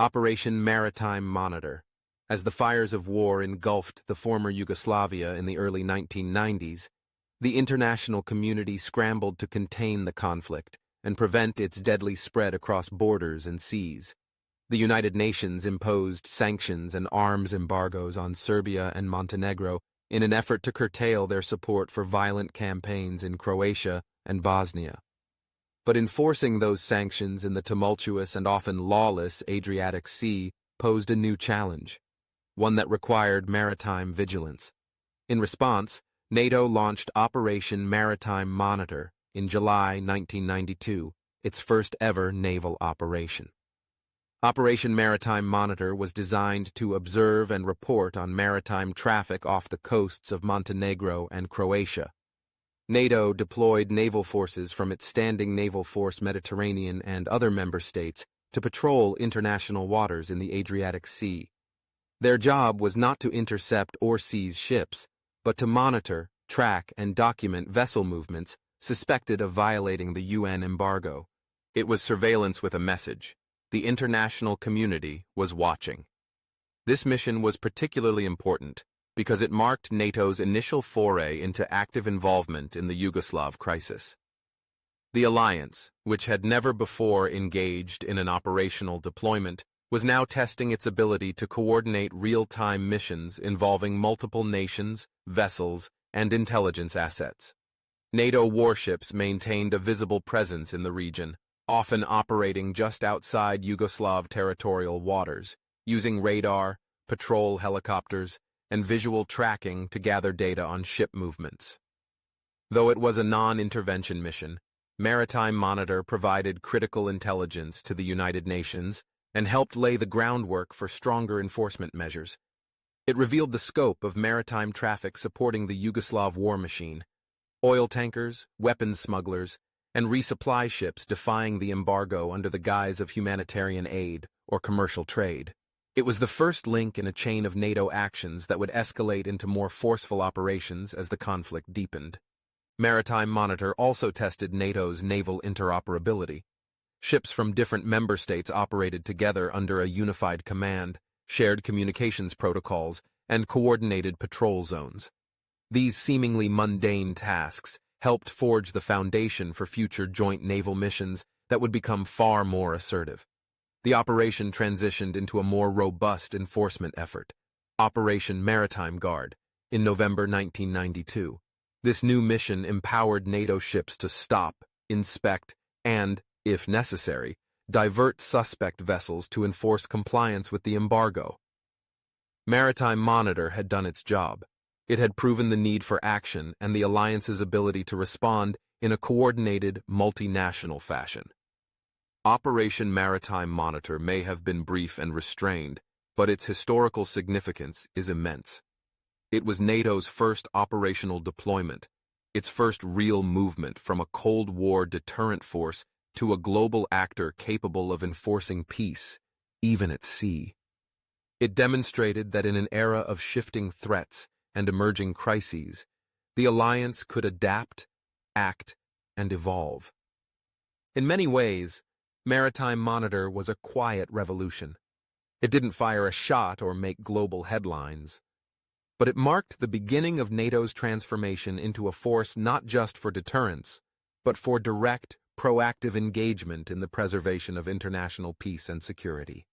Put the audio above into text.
Operation Maritime Monitor. As the fires of war engulfed the former Yugoslavia in the early 1990s, the international community scrambled to contain the conflict and prevent its deadly spread across borders and seas. The United Nations imposed sanctions and arms embargoes on Serbia and Montenegro in an effort to curtail their support for violent campaigns in Croatia and Bosnia. But enforcing those sanctions in the tumultuous and often lawless Adriatic Sea posed a new challenge, one that required maritime vigilance. In response, NATO launched Operation Maritime Monitor in July 1992, its first ever naval operation. Operation Maritime Monitor was designed to observe and report on maritime traffic off the coasts of Montenegro and Croatia. NATO deployed naval forces from its standing Naval Force Mediterranean and other member states to patrol international waters in the Adriatic Sea. Their job was not to intercept or seize ships, but to monitor, track, and document vessel movements suspected of violating the UN embargo. It was surveillance with a message. The international community was watching. This mission was particularly important because it marked NATO's initial foray into active involvement in the Yugoslav crisis. The alliance, which had never before engaged in an operational deployment, was now testing its ability to coordinate real-time missions involving multiple nations, vessels, and intelligence assets. NATO warships maintained a visible presence in the region, often operating just outside Yugoslav territorial waters, using radar, patrol helicopters, and visual tracking to gather data on ship movements. Though it was a non-intervention mission, Maritime Monitor provided critical intelligence to the United Nations and helped lay the groundwork for stronger enforcement measures. It revealed the scope of maritime traffic supporting the Yugoslav war machine: oil tankers, weapons smugglers, and resupply ships defying the embargo under the guise of humanitarian aid or commercial trade. It was the first link in a chain of NATO actions that would escalate into more forceful operations as the conflict deepened. Maritime Monitor also tested NATO's naval interoperability. Ships from different member states operated together under a unified command, shared communications protocols, and coordinated patrol zones. These seemingly mundane tasks helped forge the foundation for future joint naval missions that would become far more assertive. The operation transitioned into a more robust enforcement effort, Operation Maritime Guard, in November 1992. This new mission empowered NATO ships to stop, inspect, and, if necessary, divert suspect vessels to enforce compliance with the embargo. Maritime Monitor had done its job. It had proven the need for action and the alliance's ability to respond in a coordinated, multinational fashion. Operation Maritime Monitor may have been brief and restrained, but its historical significance is immense. It was NATO's first operational deployment, its first real movement from a Cold War deterrent force to a global actor capable of enforcing peace, even at sea. It demonstrated that in an era of shifting threats and emerging crises, the alliance could adapt, act, and evolve. In many ways, Maritime Monitor was a quiet revolution. It didn't fire a shot or make global headlines, but it marked the beginning of NATO's transformation into a force not just for deterrence, but for direct, proactive engagement in the preservation of international peace and security.